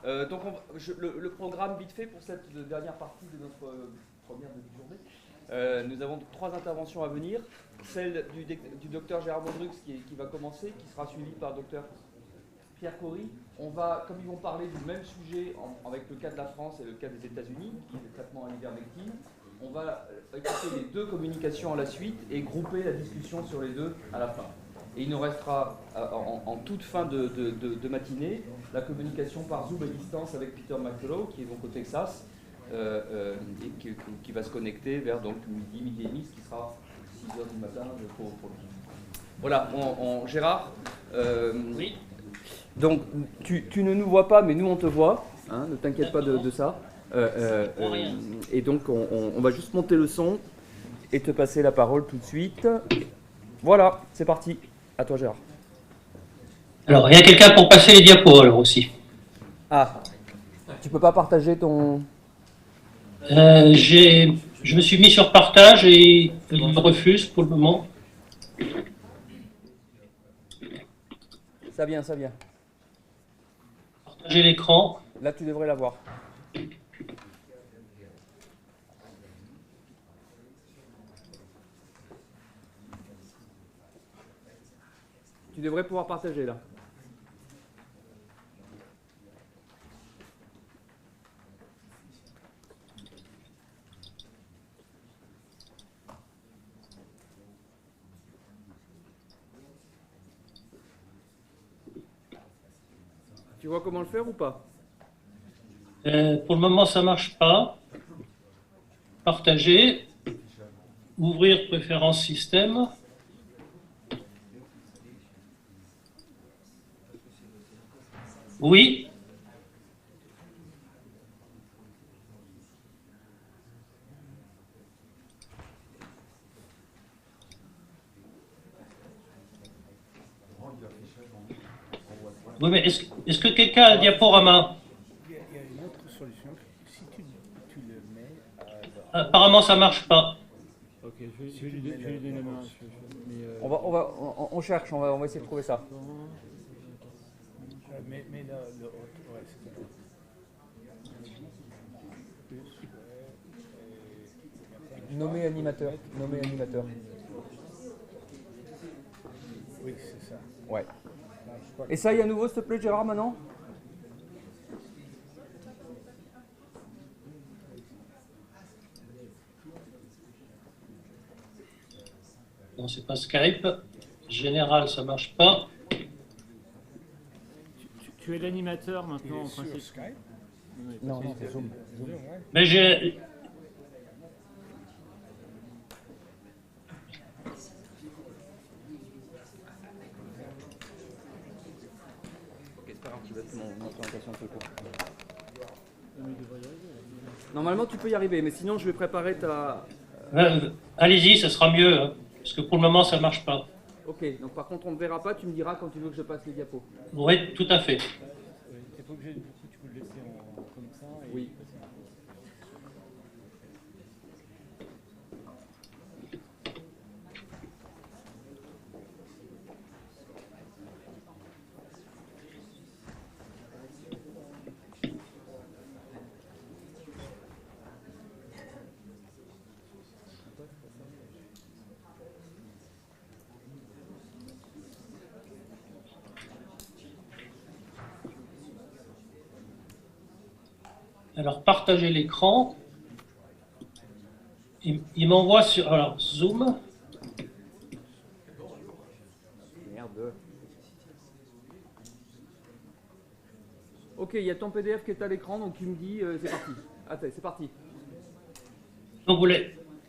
Donc le programme vite fait pour cette dernière partie de notre première demi-journée. Nous avons 3 interventions à venir. Celle du docteur Gérard Mondrux qui va commencer, qui sera suivie par le docteur Pierre Cory. Comme ils vont parler du même sujet avec le cas de la France et le cas des États-Unis, qui est le traitement à l'ivermectine, on va écouter les 2 communications à la suite et grouper la discussion sur les 2 à la fin. Et il nous restera en toute fin de matinée la communication par Zoom à distance avec Peter McCullough, qui est donc au Texas, et qui va se connecter vers donc midi et demi, ce qui sera 6 heures du matin pour lui. Voilà, Gérard. Oui. Donc, tu ne nous vois pas, mais nous on te voit. Hein, ne t'inquiète pas de ça. Et donc, on va juste monter le son et te passer la parole tout de suite. Voilà, c'est parti. À toi, Gérard. Alors, il y a quelqu'un pour passer les diapos, alors aussi. Ah, tu peux pas partager ton... Je me suis mis sur partage et il me refuse pour le moment. Ça vient, ça vient. Partager l'écran. Là, tu devrais l'avoir. Tu devrais pouvoir partager, là. Tu vois comment le faire ou pas? Pour le moment, ça ne marche pas. Partager. Ouvrir préférences système. Oui. Oui, mais est-ce que quelqu'un a un diaporama? Il y a une autre solution. Si tu le mets Apparemment, ça ne marche pas. Ok, je vais lui donner la main. On cherche, on va essayer de trouver ça. mets le autre. Ouais, c'est ça. Nommer animateur. Oui, c'est ça. Ouais. Essaye à nouveau, s'il te plaît, Gérard, maintenant. Non, c'est pas Skype. Général, ça marche pas. Tu es l'animateur maintenant, en Sur principe. Skype. Non, c'est Zoom. Zoom, ouais. Mais j'ai... Ok, c'est pas grave, je vais mettre mon présentation de cours. Normalement, tu peux y arriver, mais sinon, je vais préparer ta... Allez-y, ça sera mieux. Hein, parce que pour le moment, ça ne marche pas. Ok, donc par contre, on ne verra pas, tu me diras quand tu veux que je passe les diapos. Oui, tout à fait. T'es pas obligé, du coup, tu peux le laisser comme ça. Et... Oui. Alors, partager l'écran. Il m'envoie sur... Alors, Zoom. Merde. Ok, il y a ton PDF qui est à l'écran, donc tu me dis, c'est parti. Attends, c'est parti. Donc,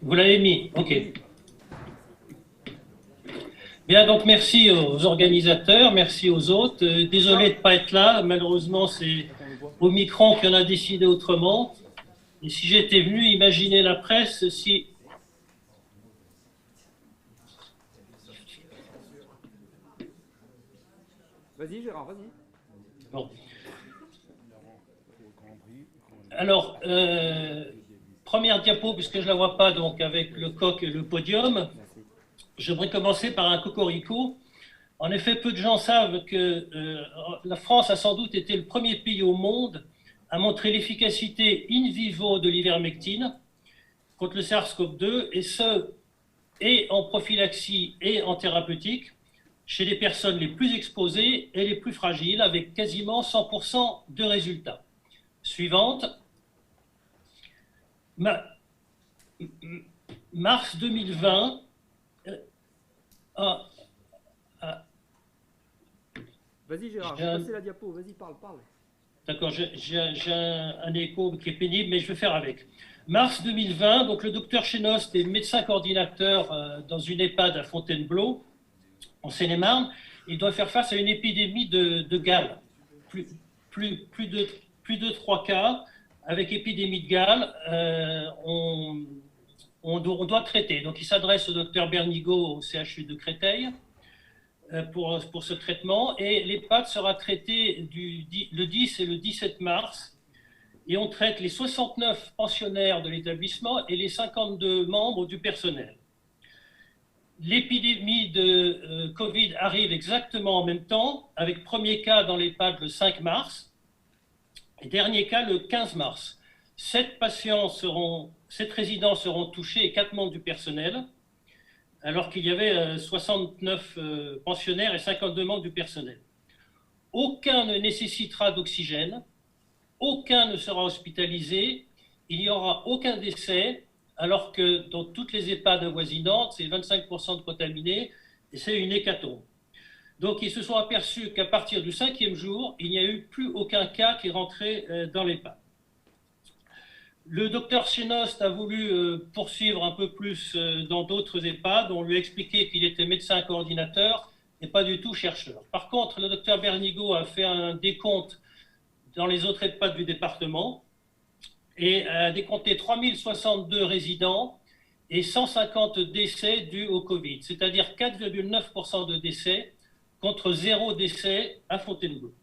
vous l'avez mis. Ok. Bien, donc merci aux organisateurs, merci aux autres. Désolé de ne pas être là. Malheureusement, c'est Omicron qui en a décidé autrement. Et si j'étais venu imaginer la presse, si... Vas-y, Gérard, vas-y. Bon. Alors, première diapo, puisque je ne la vois pas, donc avec le coq et le podium. J'aimerais commencer par un cocorico En effet, peu de gens savent que la France a sans doute été le premier pays au monde à montrer l'efficacité in vivo de l'ivermectine contre le SARS-CoV-2, et en prophylaxie et en thérapeutique, chez les personnes les plus exposées et les plus fragiles, avec quasiment 100% de résultats. Suivante. Mars 2020. Vas-y Gérard, j'ai passé la diapo, vas-y, parle. D'accord, j'ai un écho qui est pénible, mais je vais faire avec. Mars 2020, donc le docteur Chenost est médecin coordinateur dans une EHPAD à Fontainebleau, en Seine-et-Marne. Il doit faire face à une épidémie de Galles. Plus de 3 cas avec épidémie de Galles. On doit traiter. Donc il s'adresse au docteur Bernigaud au CHU de Créteil pour ce traitement. Et l'EHPAD sera traitée le 10 et le 17 mars. Et on traite les 69 pensionnaires de l'établissement et les 52 membres du personnel. L'épidémie de Covid arrive exactement en même temps, avec premier cas dans l'EHPAD le 5 mars et dernier cas le 15 mars. 7 résidents seront touchés et 4 membres du personnel, alors qu'il y avait 69 pensionnaires et 52 membres du personnel. Aucun ne nécessitera d'oxygène, aucun ne sera hospitalisé, il n'y aura aucun décès, alors que dans toutes les EHPAD avoisinantes, c'est 25% de contaminés et c'est une hécatombe. Donc ils se sont aperçus qu'à partir du 5e jour, il n'y a eu plus aucun cas qui est rentré dans l'EHPAD. Le docteur Chenost a voulu poursuivre un peu plus dans d'autres EHPAD. On lui a expliqué qu'il était médecin coordinateur et pas du tout chercheur. Par contre, le docteur Bernigaud a fait un décompte dans les autres EHPAD du département et a décompté 3062 résidents et 150 décès dus au Covid, c'est-à-dire 4,9% de décès contre 0 décès à Fontainebleau.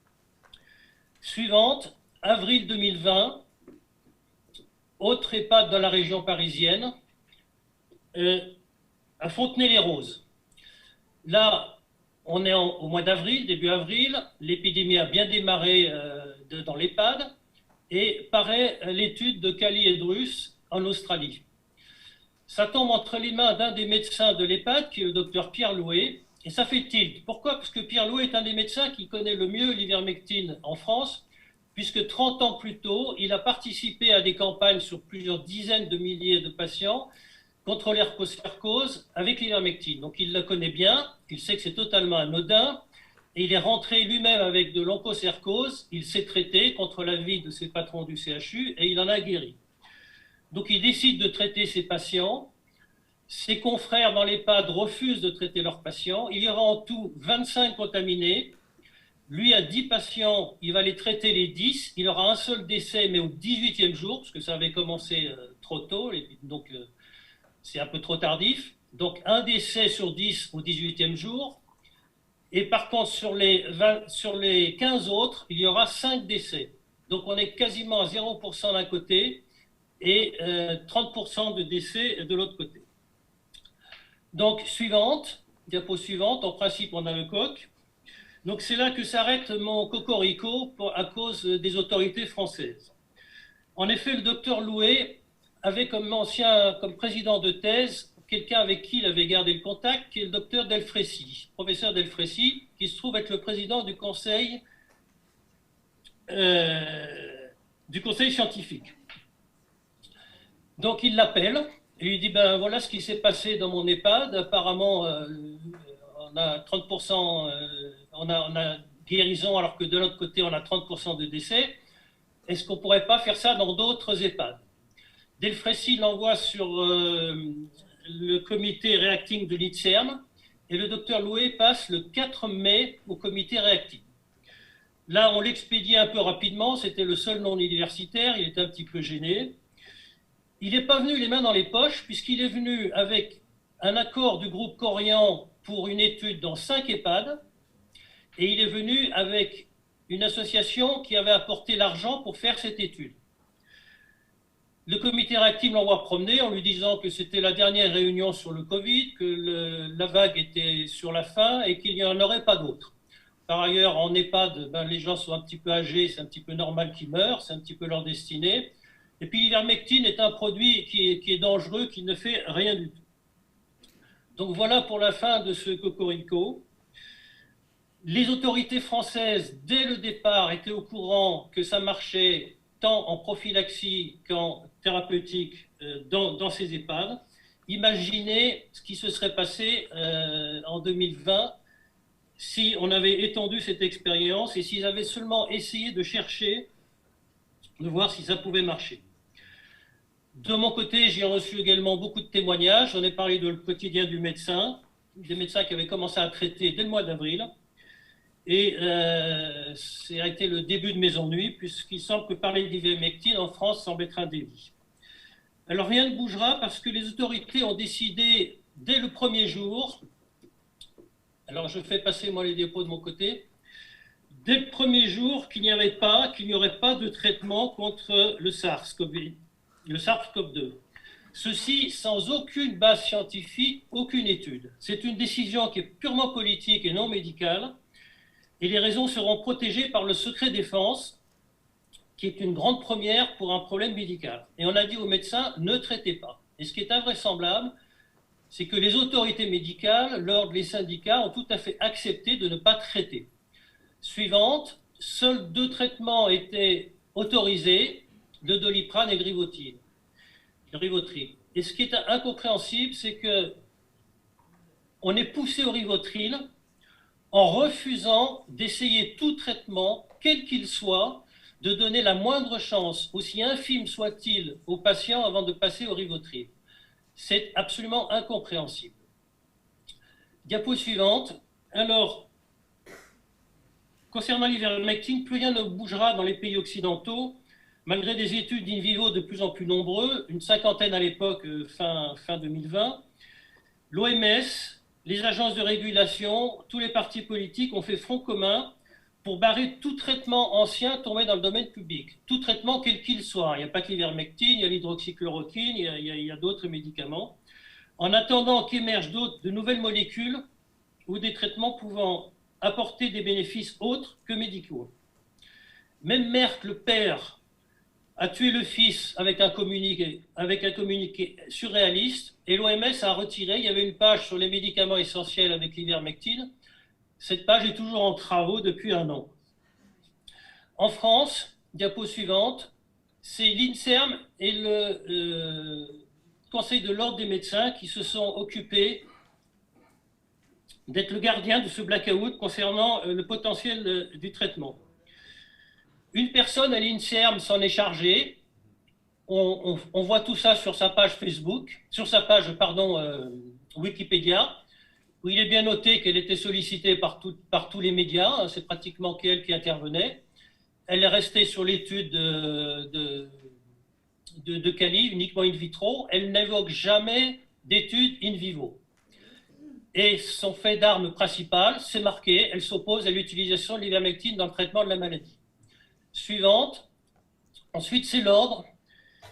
Suivante, avril 2020, autre EHPAD dans la région parisienne, à Fontenay-les-Roses. Là, on est au mois d'avril, début avril, l'épidémie a bien démarré dans l'EHPAD et paraît l'étude de Cali et Drus en Australie. Ça tombe entre les mains d'un des médecins de l'EHPAD, qui est le docteur Pierre Louet, et ça fait tilt. Pourquoi? Parce que Pierre Louet est un des médecins qui connaît le mieux l'ivermectine en France, puisque 30 ans plus tôt, il a participé à des campagnes sur plusieurs dizaines de milliers de patients contre l'herpescercose avec l'ivermectine. Donc il la connaît bien, il sait que c'est totalement anodin, et il est rentré lui-même avec de l'onchocercose, il s'est traité contre l'avis de ses patrons du CHU, et il en a guéri. Donc il décide de traiter ses patients, ses confrères dans l'EHPAD refusent de traiter leurs patients, il y aura en tout 25 contaminés. Lui a 10 patients, il va les traiter les 10, il aura un seul décès, mais au 18e jour, parce que ça avait commencé trop tôt, donc c'est un peu trop tardif. Donc un décès sur 10 au 18e jour. Et par contre, sur les 15 autres, il y aura 5 décès. Donc on est quasiment à 0% d'un côté et 30% de décès de l'autre côté. Donc diapo suivante, en principe on a le coq. Donc c'est là que s'arrête mon cocorico à cause des autorités françaises. En effet, le docteur Louet avait comme président de thèse quelqu'un avec qui il avait gardé le contact, qui est le docteur Delfrécy, professeur Delfrécy, qui se trouve être le président du conseil scientifique. Donc il l'appelle et lui dit, ben voilà ce qui s'est passé dans mon EHPAD, apparemment on a 30%, on a guérison alors que de l'autre côté on a 30% de décès. Est-ce qu'on ne pourrait pas faire ça dans d'autres EHPAD? Delfrécy l'envoie sur le comité réacting de l'INSERM et le docteur Louet passe le 4 mai au comité réacting. Là, on l'expédie un peu rapidement, c'était le seul non universitaire, il était un petit peu gêné. Il n'est pas venu les mains dans les poches puisqu'il est venu avec un accord du groupe Corian pour une étude dans 5 EHPAD et il est venu avec une association qui avait apporté l'argent pour faire cette étude. Le comité réactif l'envoie promener en lui disant que c'était la dernière réunion sur le Covid, que la vague était sur la fin et qu'il n'y en aurait pas d'autres. Par ailleurs, en EHPAD, ben, les gens sont un petit peu âgés, c'est un petit peu normal qu'ils meurent, c'est un petit peu leur destinée. Et puis l'ivermectine est un produit qui est dangereux, qui ne fait rien du tout. Donc voilà pour la fin de ce cocorico. Les autorités françaises, dès le départ, étaient au courant que ça marchait tant en prophylaxie qu'en thérapeutique dans ces EHPAD. Imaginez ce qui se serait passé en 2020 si on avait étendu cette expérience et s'ils avaient seulement essayé de chercher, de voir si ça pouvait marcher. De mon côté, j'ai reçu également beaucoup de témoignages. J'en ai parlé dans le quotidien du médecin, des médecins qui avaient commencé à traiter dès le mois d'avril. Et ça a été le début de mes ennuis, puisqu'il semble que parler d'ivermectine en France semble être un délit. Alors rien ne bougera parce que les autorités ont décidé dès le premier jour, alors je fais passer moi les diapos de mon côté, dès le premier jour qu'il n'y aurait pas de traitement contre le SARS-CoV-2. Ceci sans aucune base scientifique, aucune étude. C'est une décision qui est purement politique et non médicale. Et les raisons seront protégées par le secret défense, qui est une grande première pour un problème médical. Et on a dit aux médecins, ne traitez pas. Et ce qui est invraisemblable, c'est que les autorités médicales, l'ordre, les syndicats, ont tout à fait accepté de ne pas traiter. Suivante, seuls 2 traitements étaient autorisés, le Doliprane et le Rivotril. Et ce qui est incompréhensible, c'est que on est poussé au Rivotril en refusant d'essayer tout traitement, quel qu'il soit, de donner la moindre chance, aussi infime soit-il, aux patients avant de passer au Rivotril. C'est absolument incompréhensible. Diapo suivante. Alors, concernant l'ivermectine, plus rien ne bougera dans les pays occidentaux, malgré des études in vivo de plus en plus nombreuses, une 50aine à l'époque, fin 2020. L'OMS, les agences de régulation, tous les partis politiques ont fait front commun pour barrer tout traitement ancien tombé dans le domaine public. Tout traitement quel qu'il soit. Il n'y a pas que l'ivermectine, il y a l'hydroxychloroquine, il y a d'autres médicaments. En attendant qu'émergent de nouvelles molécules ou des traitements pouvant apporter des bénéfices autres que médicaux. Même Merck, le père, a tué le fils avec un communiqué surréaliste, et l'OMS a retiré, il y avait une page sur les médicaments essentiels avec l'ivermectine. Cette page est toujours en travaux depuis 1 an. En France, diapo suivante, c'est l'INSERM et le Conseil de l'ordre des médecins qui se sont occupés d'être le gardien de ce blackout concernant le potentiel du traitement. Une personne à l'INSERM s'en est chargée. On voit tout ça sur sa page Facebook, sur sa page, Wikipédia, où il est bien noté qu'elle était sollicitée par tous les médias. C'est pratiquement qu'elle qui intervenait. Elle est restée sur l'étude de Cali, uniquement in vitro. Elle n'évoque jamais d'études in vivo. Et son fait d'arme principal, c'est marqué, elle s'oppose à l'utilisation de l'ivermectine dans le traitement de la maladie. Suivante. Ensuite, c'est l'ordre.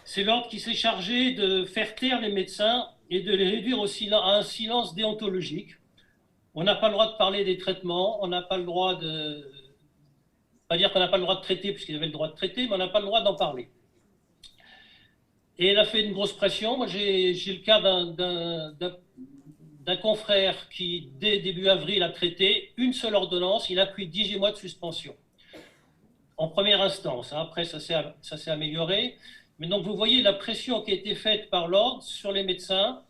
C'est l'ordre qui s'est chargé de faire taire les médecins et de les réduire à un silence déontologique. On n'a pas le droit de parler des traitements, on n'a pas le droit de... Pas dire qu'on n'a pas le droit de traiter, puisqu'ils avaient le droit de traiter, mais on n'a pas le droit d'en parler. Et elle a fait une grosse pression. Moi, j'ai le cas d'un confrère qui, dès début avril, a traité une seule ordonnance. Il a pris 18 mois de suspension. En première instance. Après, ça s'est amélioré. Mais donc, vous voyez la pression qui a été faite par l'ordre sur les médecins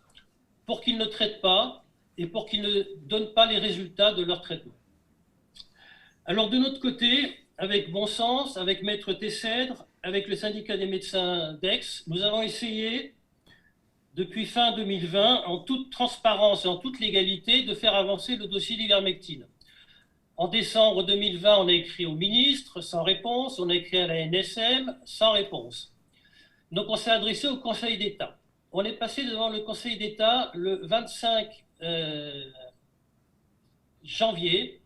pour qu'ils ne traitent pas et pour qu'ils ne donnent pas les résultats de leur traitement. Alors, de notre côté, avec Bon Sens, avec Maître Tessèdre, avec le syndicat des médecins d'Aix, nous avons essayé, depuis fin 2020, en toute transparence et en toute légalité, de faire avancer le dossier d'ivermectine. En décembre 2020, on a écrit au ministre, sans réponse. On a écrit à la NSM, sans réponse. Donc, on s'est adressé au Conseil d'État. On est passé devant le Conseil d'État le 25 janvier,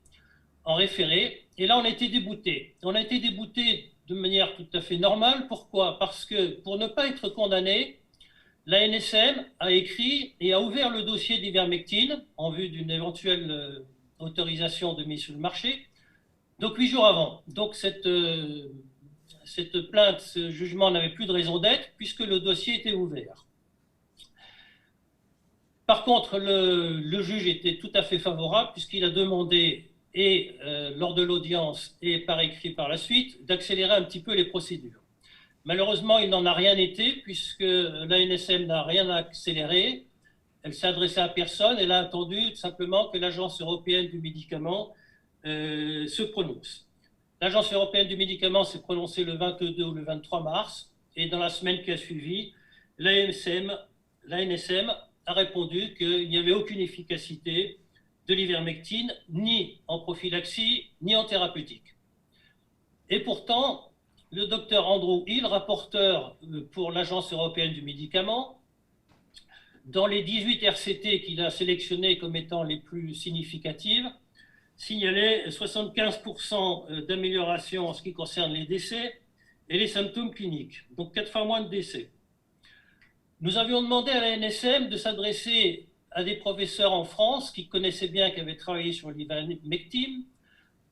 en référé. Et là, on a été débouté. On a été débouté de manière tout à fait normale. Pourquoi? Parce que pour ne pas être condamné, l'ANSM a écrit et a ouvert le dossier d'ivermectine en vue d'une éventuelle autorisation de mise sur le marché, donc 8 jours avant. Donc cette plainte, ce jugement n'avait plus de raison d'être puisque le dossier était ouvert. Par contre, le juge était tout à fait favorable puisqu'il a demandé, et lors de l'audience et par écrit par la suite, d'accélérer un petit peu les procédures. Malheureusement, il n'en a rien été puisque l'ANSM n'a rien accéléré. Elle s'est adressée à personne. Elle a attendu simplement que l'Agence européenne du médicament se prononce. L'Agence européenne du médicament s'est prononcée le 22 ou le 23 mars. Et dans la semaine qui a suivi, l'ANSM a répondu qu'il n'y avait aucune efficacité de l'ivermectine, ni en prophylaxie, ni en thérapeutique. Et pourtant, le docteur Andrew Hill, rapporteur pour l'Agence européenne du médicament, dans les 18 RCT qu'il a sélectionnées comme étant les plus significatives, signalait 75% d'amélioration en ce qui concerne les décès et les symptômes cliniques, donc 4 fois moins de décès. Nous avions demandé à la NSM de s'adresser à des professeurs en France qui connaissaient bien, qui avaient travaillé sur l'ivermectine,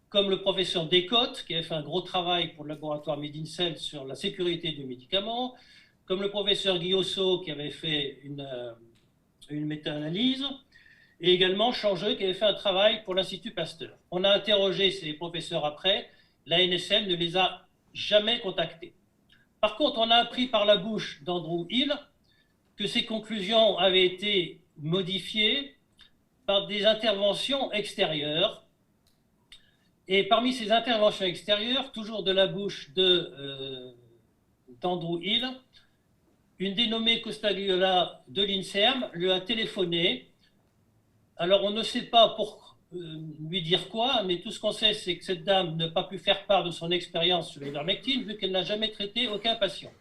comme le professeur Descotes, qui avait fait un gros travail pour le laboratoire Medincell sur la sécurité du médicament, comme le professeur Guillaussot, qui avait fait une méta-analyse, et également Changeux, qui avait fait un travail pour l'Institut Pasteur. On a interrogé ces professeurs après, la NSM ne les a jamais contactés. Par contre, on a appris par la bouche d'Andrew Hill que ces conclusions avaient été modifiées par des interventions extérieures. Et parmi ces interventions extérieures, toujours de la bouche d'Andrew Hill, une dénommée Costagliola de l'INSERM lui a téléphoné. Alors on ne sait pas pour lui dire quoi, mais tout ce qu'on sait, c'est que cette dame n'a pas pu faire part de son expérience sur l'ivermectine, vu qu'elle n'a jamais traité aucun patient.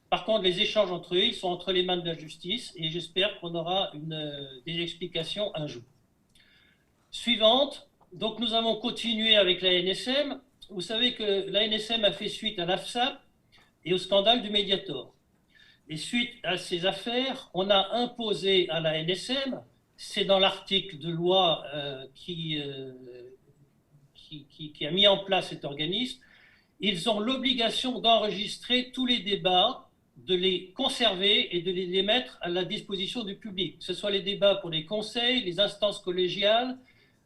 Par contre, les échanges entre eux, ils sont entre les mains de la justice, et j'espère qu'on aura des explications un jour. Suivante. Donc nous avons continué avec la NSM. Vous savez que la NSM a fait suite à l'AFSAP et au scandale du Mediator. Et suite à ces affaires, on a imposé à la NSM, c'est dans l'article de loi qui a mis en place cet organisme, ils ont l'obligation d'enregistrer tous les débats, de les conserver et de les mettre à la disposition du public, que ce soit les débats pour les conseils, les instances collégiales,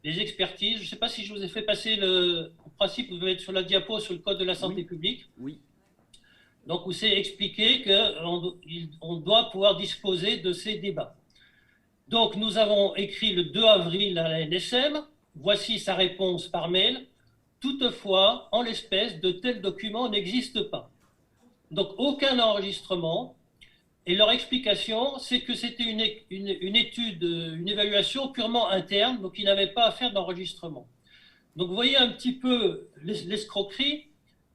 les expertises. Je ne sais pas si je vous ai fait passer le principe, vous devez être sur la diapo sur le code de la santé publique. Oui. Donc, où c'est expliqué qu'on doit pouvoir disposer de ces débats. Donc, nous avons écrit le 2 avril à la NSM. Voici sa réponse par mail. Toutefois, en l'espèce, de tels documents n'existent pas. Donc, aucun enregistrement. Et leur explication, c'est que c'était une étude, une évaluation purement interne, donc ils n'avaient pas à faire d'enregistrement. Donc, vous voyez un petit peu l'escroquerie.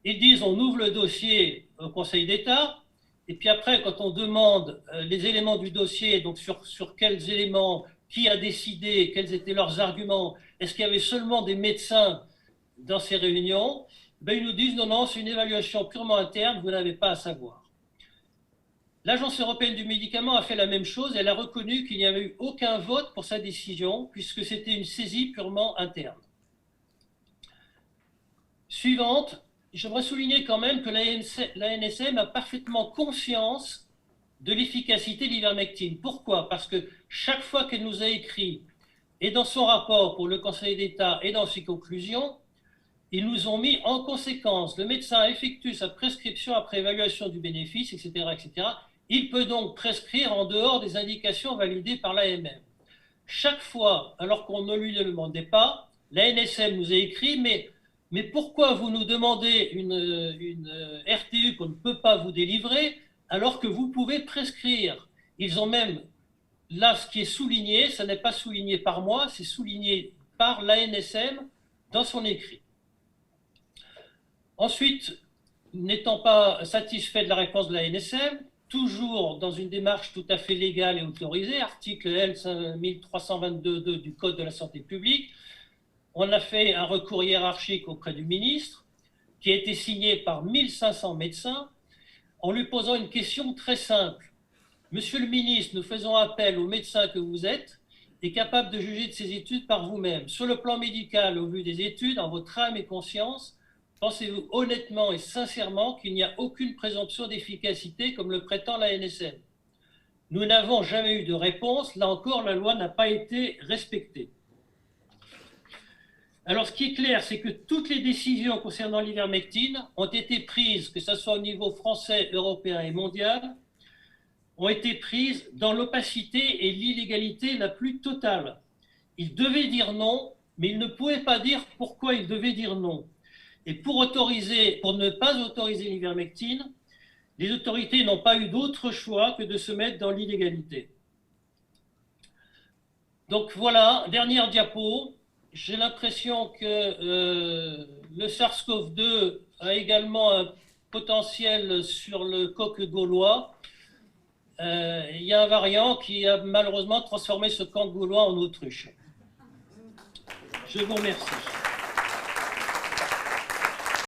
Ils disent, on ouvre le dossier au Conseil d'État, et puis après, quand on demande les éléments du dossier, donc sur quels éléments, qui a décidé, quels étaient leurs arguments, est-ce qu'il y avait seulement des médecins dans ces réunions, ben, ils nous disent, non, non, c'est une évaluation purement interne, vous n'avez pas à savoir. L'Agence européenne du médicament a fait la même chose, elle a reconnu qu'il n'y avait eu aucun vote pour sa décision, puisque c'était une saisie purement interne. Suivante. J'aimerais souligner quand même que la NSM a parfaitement conscience de l'efficacité de l'ivermectine. Pourquoi? Parce que chaque fois qu'elle nous a écrit, et dans son rapport pour le Conseil d'État et dans ses conclusions, ils nous ont mis en conséquence. Le médecin effectue sa prescription après évaluation du bénéfice, etc., etc. Il peut donc prescrire en dehors des indications validées par l'AMM. Chaque fois, alors qu'on ne lui le demandait pas, la NSM nous a écrit, mais pourquoi vous nous demandez une RTU qu'on ne peut pas vous délivrer alors que vous pouvez prescrire? Ils ont même, là, ce qui est souligné, ça n'est pas souligné par moi, c'est souligné par l'ANSM dans son écrit. Ensuite, n'étant pas satisfait de la réponse de l'ANSM, toujours dans une démarche tout à fait légale et autorisée, article L 1322.2 du Code de la santé publique, on a fait un recours hiérarchique auprès du ministre qui a été signé par 1500 médecins en lui posant une question très simple. Monsieur le ministre, nous faisons appel aux médecins que vous êtes et capables de juger de ces études par vous-même. Sur le plan médical, au vu des études, en votre âme et conscience, pensez-vous honnêtement et sincèrement qu'il n'y a aucune présomption d'efficacité comme le prétend la NSM? Nous n'avons jamais eu de réponse. Là encore, la loi n'a pas été respectée. Alors, ce qui est clair, c'est que toutes les décisions concernant l'ivermectine ont été prises, que ce soit au niveau français, européen et mondial, ont été prises dans l'opacité et l'illégalité la plus totale. Il devait dire non, mais il ne pouvait pas dire pourquoi il devait dire non. Et pour ne pas autoriser l'ivermectine, les autorités n'ont pas eu d'autre choix que de se mettre dans l'illégalité. Donc voilà, dernière diapo. J'ai l'impression que le SARS-CoV-2 a également un potentiel sur le coq gaulois. Il y a un variant qui a malheureusement transformé ce coq gaulois en autruche. Je vous remercie.